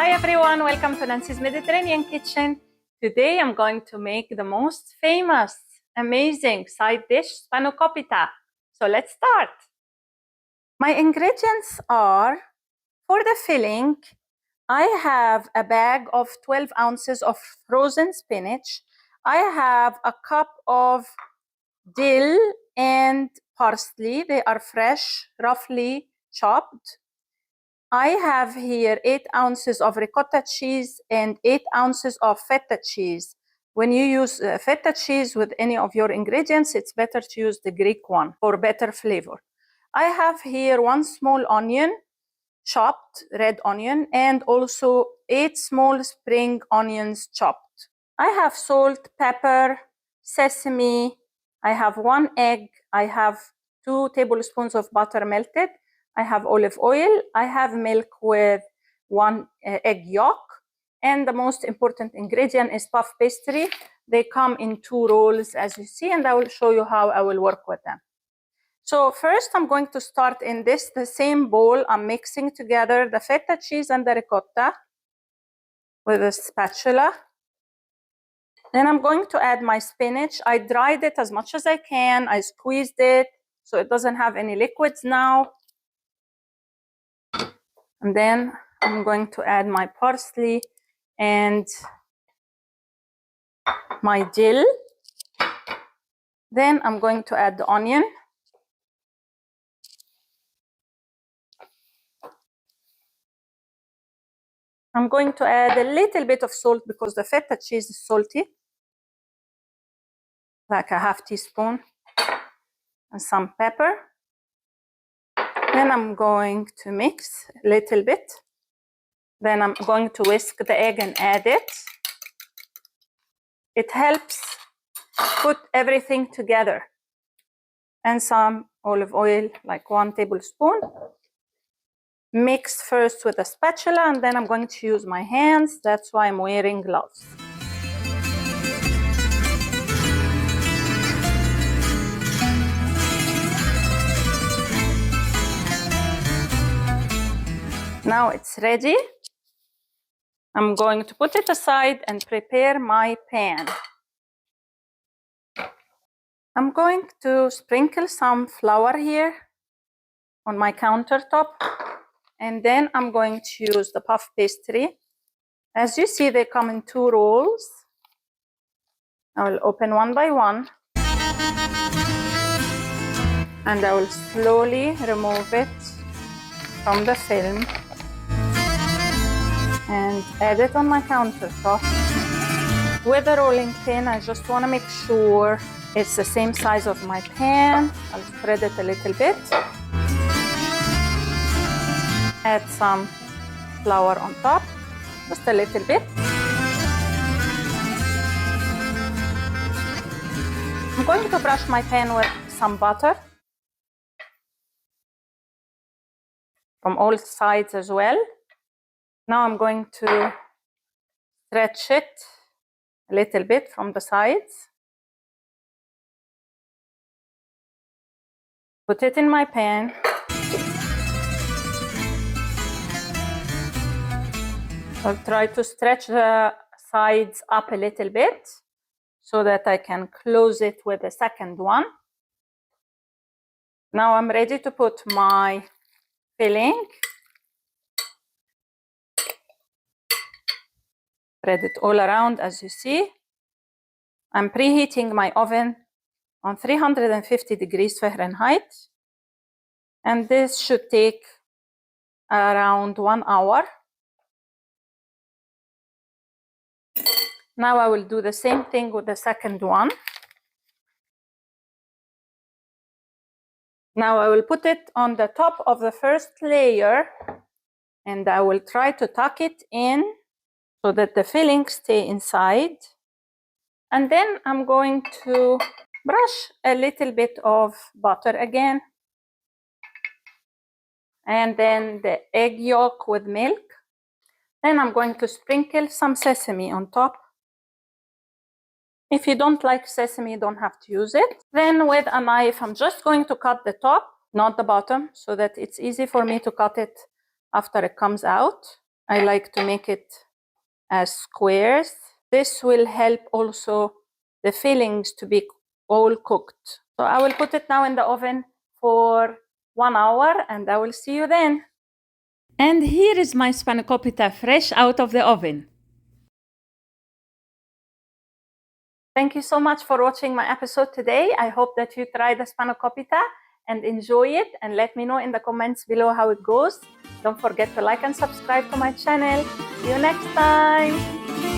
Hi everyone, welcome to Nancy's Mediterranean Kitchen. Today I'm going to make the most famous, amazing side dish, Spanakopita. So let's start. My ingredients are, for the filling, I have a bag of 12 ounces of frozen spinach. I have a cup of dill and parsley. They are fresh, roughly chopped. I have here 8 ounces of ricotta cheese and 8 ounces of feta cheese. When you use feta cheese with any of your ingredients, it's better to use the Greek one for better flavor. I have here 1 small onion, chopped red onion, and also 8 small spring onions chopped. I have salt, pepper, sesame. I have 1 egg. I have 2 tablespoons of butter melted. I have olive oil. I have milk with 1 egg yolk. And the most important ingredient is puff pastry. They come in 2 rolls, as you see, and I will show you how I will work with them. So first, I'm going to start in the same bowl. I'm mixing together the feta cheese and the ricotta with a spatula. Then I'm going to add my spinach. I dried it as much as I can. I squeezed it so it doesn't have any liquids now. And then I'm going to add my parsley and my dill. Then I'm going to add the onion. I'm going to add a little bit of salt because the feta cheese is salty, like a half teaspoon, and some pepper. Then I'm going to mix a little bit. Then I'm going to whisk the egg and add it. It helps put everything together. And some olive oil, like 1 tablespoon. Mix first with a spatula, and then I'm going to use my hands. That's why I'm wearing gloves. Now it's ready. I'm going to put it aside and prepare my pan. I'm going to sprinkle some flour here on my countertop. And then I'm going to use the puff pastry. As you see, they come in 2 rolls. I will open one by one. And I will slowly remove it from the film and add it on my countertop. With a rolling pin, I just want to make sure it's the same size of my pan. I'll spread it a little bit. Add some flour on top, just a little bit. I'm going to brush my pan with some butter from all sides as well. Now I'm going to stretch it a little bit from the sides. Put it in my pan. I'll try to stretch the sides up a little bit so that I can close it with the second one. Now I'm ready to put my filling. Spread it all around, as you see. I'm preheating my oven on 350 degrees Fahrenheit. And this should take around 1 hour. Now I will do the same thing with the second one. Now I will put it on the top of the first layer and I will try to tuck it in so that the filling stay inside. And then I'm going to brush a little bit of butter again. And then the egg yolk with milk. Then I'm going to sprinkle some sesame on top. If you don't like sesame, you don't have to use it. Then with a knife, I'm just going to cut the top, not the bottom, so that it's easy for me to cut it after it comes out. I like to make it as squares. This will help also the fillings to be all cooked. So I will put it now in the oven for 1 hour and I will see you then. And here is my Spanakopita fresh out of the oven. Thank you so much for watching my episode today. I hope that you try the Spanakopita and enjoy it, and let me know in the comments below how it goes. Don't forget to like and subscribe to my channel. See you next time.